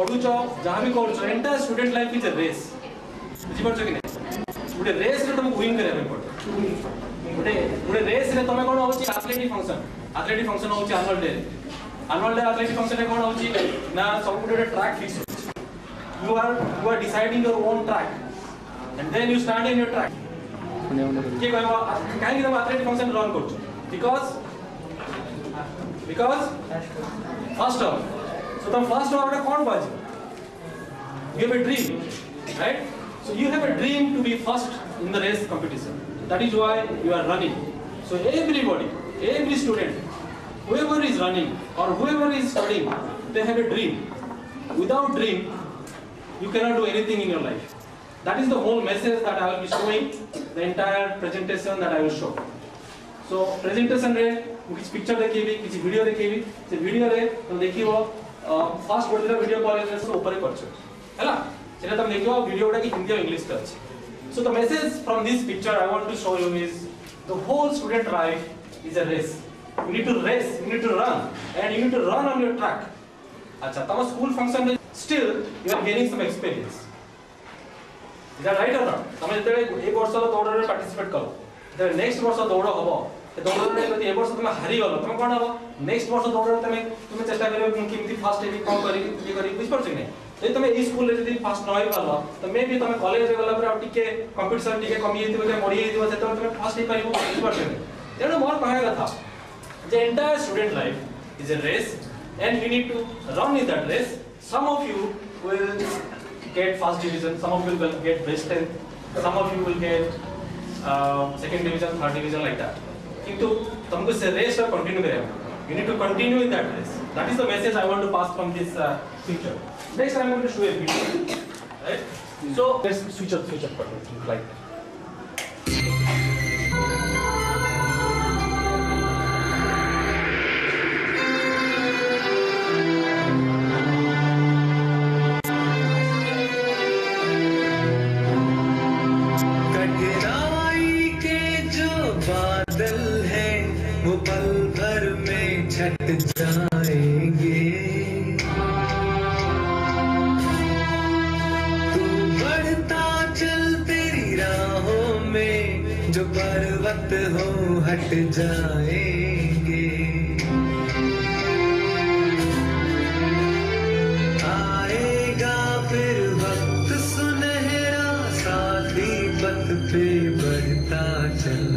पढुछ जहाँ भी करूछ entire student life is a race बुझी परछ कि नै गोटे रेस रे तुमको विन करे पड़े गोटे रेस रे तुम कोन होची एथलेटिक फंक्शन होची एनुअल डे एथलेटिक फंक्शन रे कोन होची ना सब गोटे track fix you are deciding your own track and then you stand in your track के कहबो काहे कि तुम एथलेटिक फंक्शन रन करछ because first hour so तुम first hour रे कोन बाजी you have a dream right so you have a dream to be first in the race competition that is why you are running so everybody every student whoever is running or whoever is studying they have a dream without dream you cannot do anything in your life that is the whole message that I will be showing the entire presentation that I will show so presentation रे कुछ picture देखेबी कुछ video देखेबी से video रे तुम देखिबो first गोटे video call रे सब ऊपर करछ हैला सेटा तुम देखिबो वीडियोटा की हिंदी और इंग्लिश का अछि so the message from this picture I want to show you is the whole student life is a race you need to race you need to run and you need to run on your track अच्छा तम school function में still you are gaining some experience is that right or not तम जते एक वर्ष रो दौड़ रे participate करो जते नेक्स्ट वर्ष दौड़ हबो ए दौड़ रे यदि ए वर्ष तुम हारि गलो तुम कोन हबो नेक्स्ट वर्ष दौड़ रे तुम चेष्टा करियो केमती फास्ट हेबी कोन करी ये करी बुझ परछ कि नै जे तुम ई स्कूल रे यदि फास्ट नय पालो तो मे भी तुम कॉलेज रे गला पर टिके कंपटीशन टिके कमी हेतिबो जे मरि हेतिबो से तुम फास्ट हे पाइबो बुझ परछ कि तेनो मोर कहया कथा the entire student life is a race and you need to run in that race some of you will get first division some of you will get best 10 some of you will get second division third division like that kintu tumko se race ko continue karena you need to continue in that race that is the message I want to pass from this picture next I am going to show a video right so let's switch up like छट जाएंगे तू बढ़ता चल तेरी राहों में जो पर्वत हो हट जाएंगे आएगा फिर वक्त सुनहरा साथी पथ पे बढ़ता चल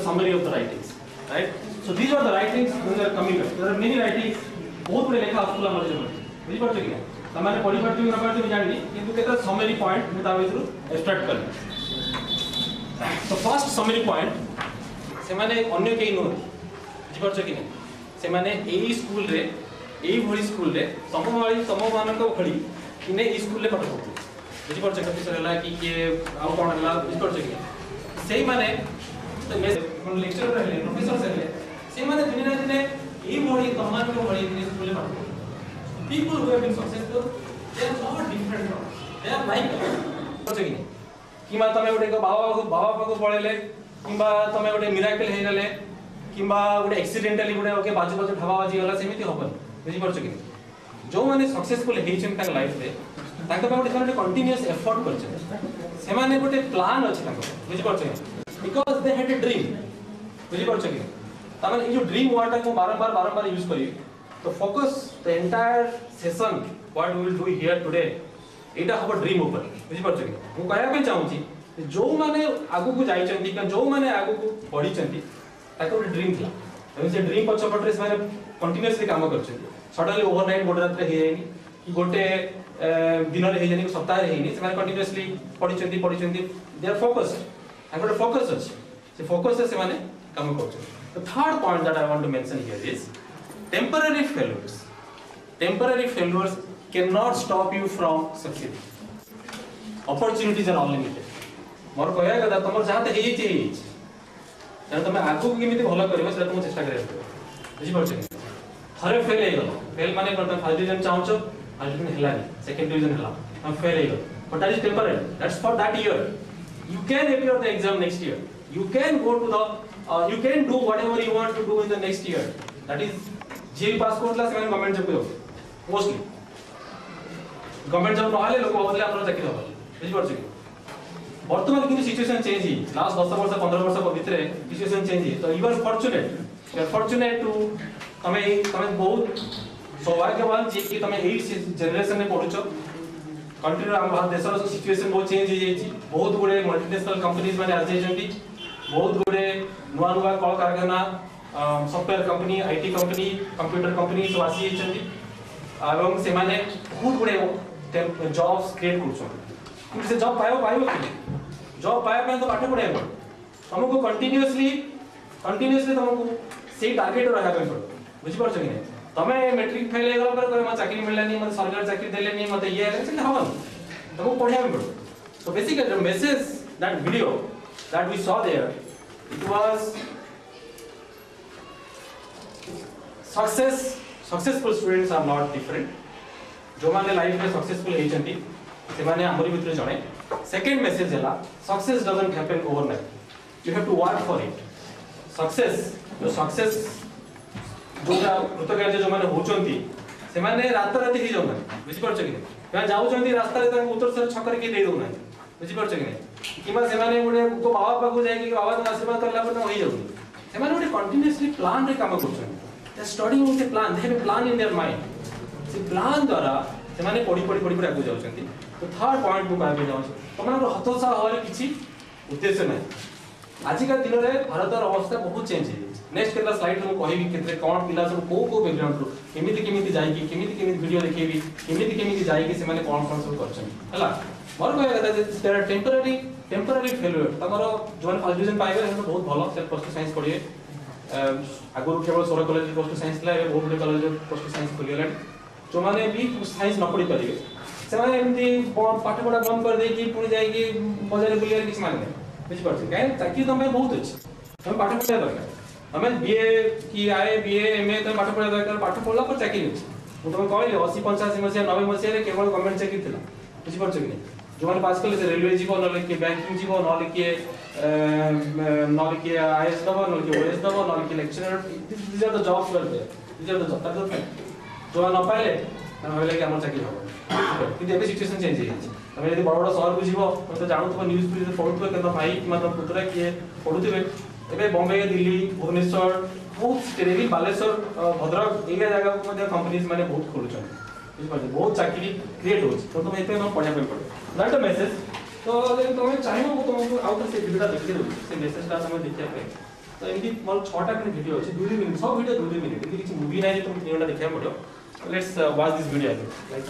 summary of the writings right so these are the writings when they are coming up there are many writings बहुत बड़े लेखा आसुला मरे जमन बुझी पड़छ कि तमाने पढि पढि न पढि भी जानि किंतु केता समरी पॉइंट मु ता भितरु एक्सट्रैक्ट कर तो फर्स्ट समरी पॉइंट से माने अन्य केही नो बुझी पड़छ कि से माने एई स्कूल रे एई भଳି स्कूल रे तम मानक भଳି इने ई स्कूल रे पाठ पढु बुझी पड़छ कि सला कि के आ कोन हला बुझी पड़छ कि सेही माने तो मैं लेक्चर रहले प्रोफेसर रहले से माने दिन ना दिन ई भଳି तमान को भଳି इन स्कूल में पढु people who have been successful they are not different from they are like पछकी keema तमे गोटे बाबा को पळेले किबा तमे गोटे मिराकल हे गले किबा गोटे एक्सीडेंटली गोटे ओके बाजू ढाबा बाजी गला सेमिति होबन बुझी पड़छ कि जो माने सक्सेसफुल हेछन ता लाइफ रे ताके बा गोटे कंटीन्यूअस एफर्ट करछ से माने गोटे प्लान अछि ताको बुझी पड़छ because they had a dream बुझी पड़छ कि तामे जो ड्रीम वर्ड को बारंबार यूज करी तो focus the entire session what we will do here today एटा हबो ड्रीम ऊपर बुझी पड़छ कि मु कहया पे चाहूची जो माने आगु को जाइछंती का जो माने आगु को बढ़िछंती ताको ड्रीम थिला एवं से ड्रीम पछपटरे से माने कंटीन्यूअसली काम करछंती सडनली ओवरनाइट गोटे रात रे हे जाइनी कि गोटे दिन रे हे जाइनी सप्ताह रे हेनी से माने कंटीन्यूअसली पढिछंती दे आर फोकस्ड एंड गोटे फोकस अछि से फोकस से माने काम करछंती the third point that I want to mention here is temporary failures can not stop you from succeeding opportunities are unlimited मोर कहया कदा तमर जहां हे जाने तुम आगु केमी भल कर तुम चेष्टा कर बुझिपारे थरे फेल हो गल फेल माने फर्स्ट डिवीजन चाहछ फर्स्ट डिवीजन हलानी सेकंड डिवीजन हला हम फेल हो गल but that is temporary that's for that year you can appear the exam next year you can go to the you can do whatever you want to do in the next year that is जे पास करला से government job को mostly government job नहले लोक बोलले आपन चाकरी हो बुझिपारे कि वर्तमान किंतु सिचुएशन चेंज ही लास्ट 10 वर्ष 15 वर्ष भितर सिचुएशन चेंज ही तो यू आर फॉर्चूनेट टू तमे बहुत सौभाग्यवान जे कि तमे एई जनरेशन में पढुछो कंट्री रो हम देशर सिचुएशन बहुत चेंज हो जाई बहुत गुडे मल्टीनेशनल कंपनीज माने आ जाई बहुत गुडे नुवा नुवा कल कारखाना software company IT company computer company सब आसी जाई एवं से माने बहुत गुडे जॉब्स क्रिएट करछो से जॉब पायो कि जॉब पाया तो पाठ पढ़ाया पड़ो तुमको कंटिन्यूअसली तुमको से टारगेट रहा पड़ो बुझिपार कि नहीं तमे मैट्रिक फेल हो गला पर म चाकरी मिललानी मते सरकार चाकरी देलेनी मते ये से हवन तुमको पढ़ाया पड़ो so basically the message that video that we saw there it was successful students are not different जो माने लाइफ में सक्सेसफुल हेचंती से माने हमरी भितर जणे सेकंड मेसेज हला success doesn't happen overnight you have to work for it success जोटा कृतकार्य जो माने होचंती से माने रात रात ही जाउना बुझि परछ कि नै जाउचंती रास्ता रे तक उत्तर सर छकर के दे दोना बुझि परछ कि नै किमा से माने गुडे को बाबा पाखु जाय कि बाबा तो आशीर्वाद करला पर होई जाउ से माने गुडे कंटीन्यूअसली प्लान रे काम करछन they studying with a plan they have a plan in their mind से प्लान द्वारा से माने पढी आगु जाउचंती तो थर्ड पॉइंट को कहबे जाउछ तमरा हतोसा होले किछि उद्देश्य नै आजिका दिन रे भारत र अवस्था बहुत चेंज है नेक्स्ट केला स्लाइड में कहबी केतरे कोन पिला सब को बैकग्राउंड रो केमिति जाई कि केमिति वीडियो देखेबी केमिति जाई कि से माने कोन सब करछन हला मोर कहया कथा जे देयर आर टेम्पररी फेल्युअर तमरो जोन फर्स्ट डिवीजन पाइबे हम बहुत भलो सेल्फ प्लस साइंस पढिए आगु केवल सोरा कॉलेज प्लस साइंस ला बहुत बड़े कॉलेज प्लस साइंस खोलियला जो माने भी साइंस न पढ़ी परिबे से माने एमती पाठ पढ़ा बंद कर दे कि पुणी जाई कि बाजार बुलियर किछ माने बुझ परछ काहे चाकरी तमे बहुत अछि हम पाठ पढ़ा दरकार हमें बीए की आए बीए एमए तो पाठ पढ़ा दरकार पाठ पढ़ला पर चाकरी अछि मु तुम कहले 80 85 मसिया 90 मसिया रे केवल गवर्नमेंट चाकरी थिला बुझ परछ कि नै जो माने पास करले से रेलवे जीवो न लेके बैंकिंग जीवो न लेके आईएएस दबो न लेके ओएस दबो न लेके lecturer this are the jobs were there this are the job that is जो न पाइले हम होले कि हमर चाकरी हो कि एबे सिचुएशन चेंज हो जाय तमे यदि बड़ बड़ शहर बुझिबो तो जानथबो न्यूज़ पेपर पढुथबो केतो भाई मतलब पुत्रा किए पढुथबे एबे बॉम्बे दिल्ली भुवनेश्वर बहुत टेरेबी बालेश्वर भद्रक एरिया जगह को मध्ये कंपनीज माने बहुत खोलुछन बुझ पाछे बहुत चाकरी क्रिएट होछ तो तुम एते न पढा पे पड़े दैट अ मेसेज तो अगर तुम चाहिबो तुमको आउट से वीडियो देखि देबो से मेसेज ता तुम देखिया पे तो एमदी मोर 6 टा मिनट वीडियो अछि 2 मिनट सब वीडियो 2 मिनट एमदी किछि मूवी नै तुम 3 घंटा देखिया पड़ो let's watch this video like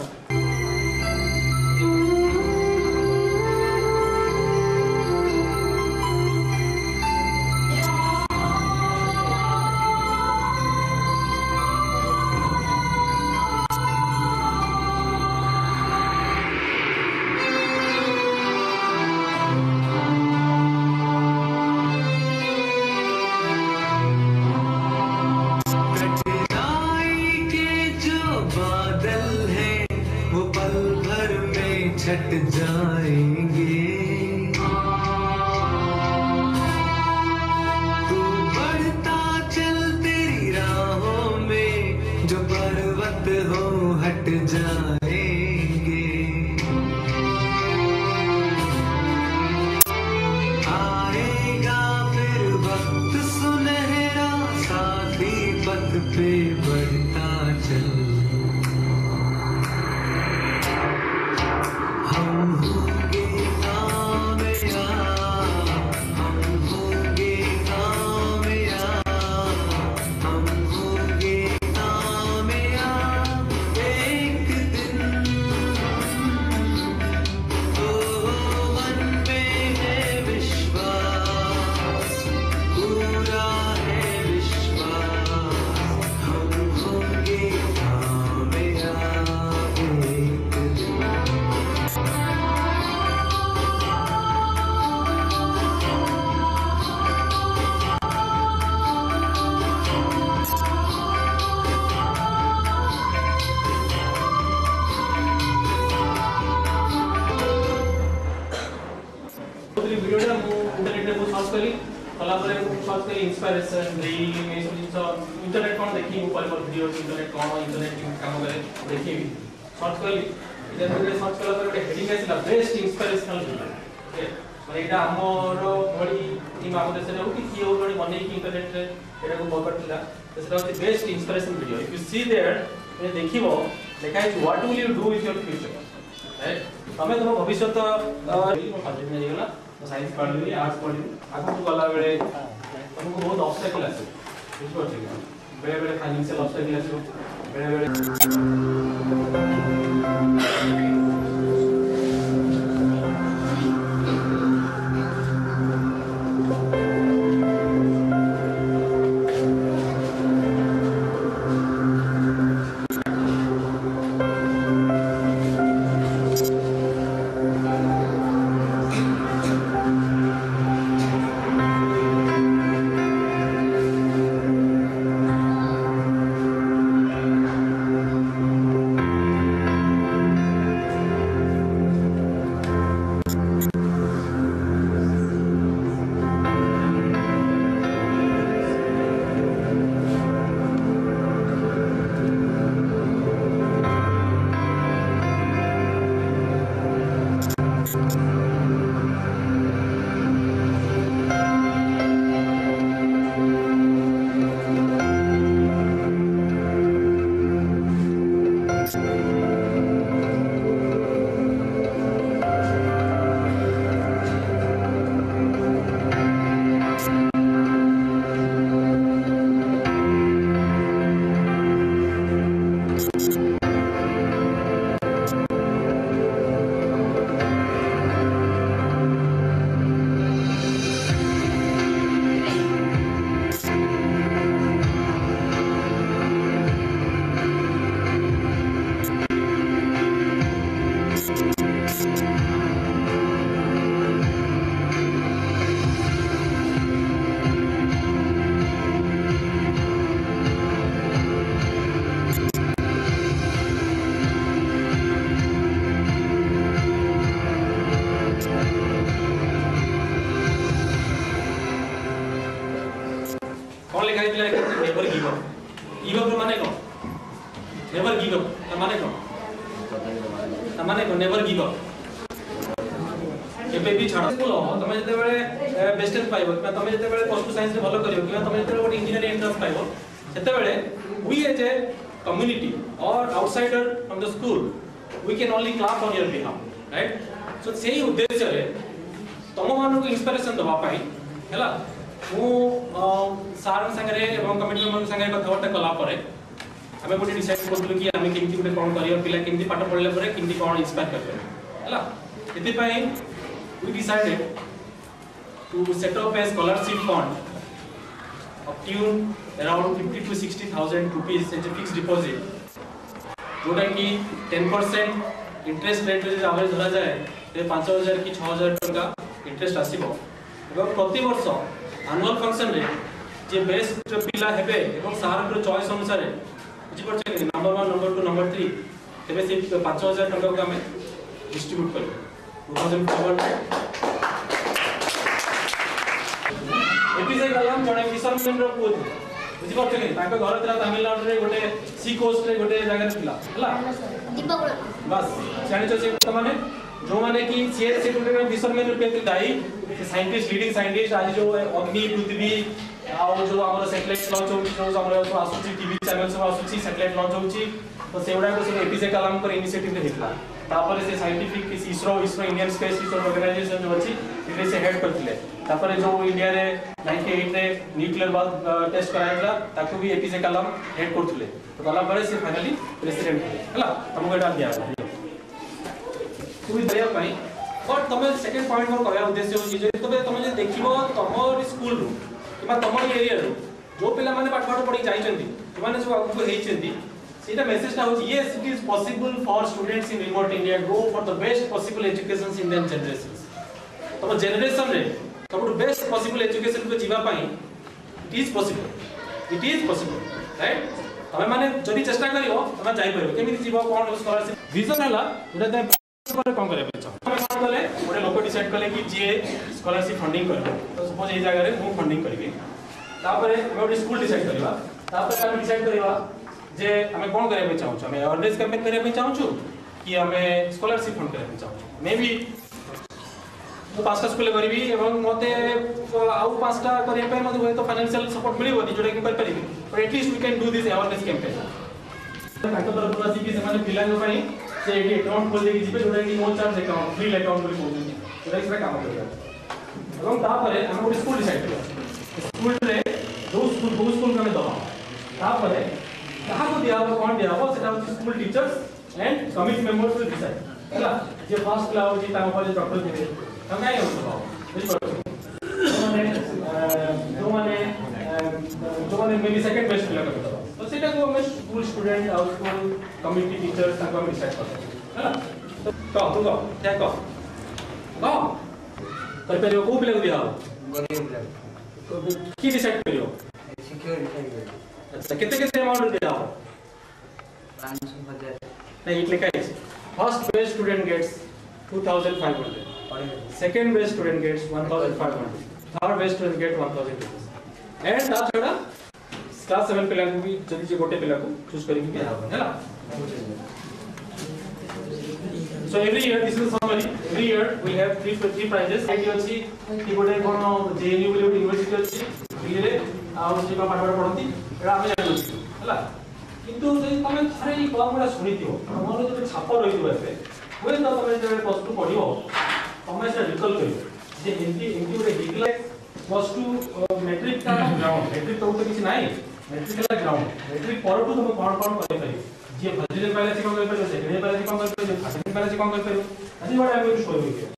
छट जाएंगे तू बढ़ता चल तेरी राहों में जो पर्वत हो हट जाएंगे आएगा फिर वक्त सुनहरा साथी पथ पे बढ़ता चल हम एक्चुअली वीडियो मु इंटरनेट रे सर्च कली कला परे सर्च कली इंस्पिरेशन ड्रीम ए सब इंटरनेट कोन देखि ऊपर पर वीडियो इंटरनेट कोन इंटरनेट काम करे देखि सर्च कली इधर सर्च कला पर हेडिंग आइला बेस्ट इंस्पिरेशनल वीडियो माने एटा हमर बडी टीम आम देश रे हो कि कियो बडी बनै कि इंटरनेट रे एटा को पकड़ला सेटा होती best inspiration video if you see there ये देखिबो देखाइ what will you do with your future right तमे तुम भविष्य तो सब्जेक्ट में गेला साइंस पढ़ली आर्ट्स पढ़ली आगु गला बेले तुमको बहुत ऑब्स्टेकल आसे बुझ पड़छ बेले बेले फाइनेंशियल ऑब्स्टेकल आसे बेले बेले never give up give up माने को नेवर गिव अप माने को नेवर गिव अप केबे भी छाड़ स्कूल तमे जते बेले बेस्टेज पाइबो तमे जते बेले प्लस 2 साइंस रे भलो करियो कि तमे जते बेले इंजीनियरिंग एंट्रेंस पाइबो सेते बेले we as a community or outsider from the school we can only clap on your behalf right so सेही उद्देश्य रे तम मानु को इंस्पिरेशन दबा पाई हैला मु सार संगे एवं कमिटी मेंबर संगे कथावार्ता कला परे हमें गोटे डिसाइड करथुल कि हमें केमती गोटे कोन करियो पिला केमती पाठ पढले परे केमती कोन इंस्पायर करबे हैला एति पई we decided to set up a scholarship fund of tune around 50 to 60,000 rupees as a fixed deposit जोटा कि 10% इंटरेस्ट रेट रे एवरेज धरा जाए ते 5000 की 6000 टका इंटरेस्ट आसीबो एवं प्रति वर्ष एनुअल फंक्शन रे जे बेस्ट पिला हेबे एवं सार रो चॉइस अनुसार बुझि पड़छ कि नंबर 1 नंबर 2 नंबर 3 तबे से 5000 टका को हमें डिस्ट्रीब्यूट करबो 2004 एपिजे गलाम जने फिशरमैन रो को बुझि पड़छ कि ताको घर तरा तमिलनाडु रे गोटे सी कोस्ट रे गोटे जगह थिला हला दीपगुड़ा बस जानि छ से माने जो माने कि सीएस से गोटे फिशरमैन रो पे दाई साइंटिस्ट लीडिंग साइंटिस्ट आज जो अग्नि पृथ्वी आ जो हमर सैटेलाइट लॉन्च होची जो हमर आसुची टीवी चैनल सब आसुची सैटेलाइट लॉन्च होची तो सेवडा को सब एपिजे कलाम पर इनिशिएटिव रे हितला तापर से scientific ISRO Indian Space Research Organisation जो अछि इने से हेड करथिले तापर जो इंडिया रे 98 रे न्यूक्लियर बम टेस्ट करायला ताको भी एपिजे कलाम हेड करथिले तो गला परे से फाइनली प्रेसिडेंट हला हमको एटा दिया तू दया पाई और तमे सेकंड पॉइंट मोर कहया उद्देश्य होची जे तमे जे देखिबो तमर स्कूल रू किबा तमर एरिया रू जो पिला माने पाठ पढी जाइचंती माने जो आगु हेइचंती सीधा मेसेज होची yes it is possible for students in remote India go for the best possible education in them generations तम जनरेशन रे तम बेस्ट पॉसिबल एजुकेशन को जीवा पाई इट इज पॉसिबल राइट तमे माने जदी चेष्टा करियो तमे जाई परबो केमिति जीवा कोन स्कॉलरशिप विजन हला उडा पर कोन करे पे छ तमे कोन कले ओडे लोक डिसाइड कले कि जे स्कॉलरशिप फंडिंग करबो तो सपोज ए जगह रे मु फंडिंग करबी तापरे गोटे स्कूल डिसाइड करबा तापरे हम डिसाइड करबा जे हमें कोन करे पे चाहू हमें अवेयरनेस कैंपेन करे पे चाहू कि हमें स्कॉलरशिप फंड करे पे चाहू मे बी मु पांचटा स्कूल करबी एवं मते आउ पांचटा करे पे मते तो फाइनेंशियल सपोर्ट मिलिबो जोटा कि कर परिबी but at least we can do this awareness campaign ताको तरफ से कि से माने पिलांग पई से एडी अकाउंट खोल देकी जिबे जोटा कि no charge account free account बोली बोलुनी जोटा कि काम करबा एवं तापरे हम गोटे स्कूल डिसाइड करबा स्कूल रे दो स्कूल में दबा तापरे कहा को दिया हो कोन दिया हो सेटा school teachers and committee members will decide हैला जे फर्स्ट क्लास जे ताको पर डॉक्टर थे हम काय हो जो माने मे बी सेकंड बेस्ट पिला करबा तो सेटा को हम स्कूल स्टूडेंट और स्कूल कमिटी टीचर्स ताको हम डिसाइड करबा हैला तो तो क्या कर परियो को पिला को दिया हो गरीब लोग की डिसाइड करियो सिक्योरिटी अच्छा कितने अमाउंट दिया हो 500,000 नहीं इतने का first best student gets 2500 second best student gets 1500 third best student get 1000 rupees and ता छडा क्लास 7 पिला को भी जल्दी से गोटे पिला को चूज करके दिया हो हैला so every year this is summary every year we have three prizes IT अछि कि गोटे कोनो जेएनयू बोली यूनिवर्सिटी अछि दिल्ली रे आ उसी का पाठ पढंती एरा हम जानु हैला किंतु जे तमे थरे ई कलामडा सुनिथियो हमर जे छाप रहि दिबे होय त तमे जे प्लस 2 पढियो तमे से रिकल करियो जे एमटी रे हिगले प्लस 2 मैट्रिक का ग्राउंड मैट्रिक तो किछि नाही मैट्रिक का ग्राउंड मैट्रिक पर तो तमे कोन करे करी जे फर्स्ट डिवीजन पाइले से कोन करे सेकंड डिवीजन पाइले से कोन करे थर्ड डिवीजन पाइले से कोन करे अभी बड़ा है शो हो गया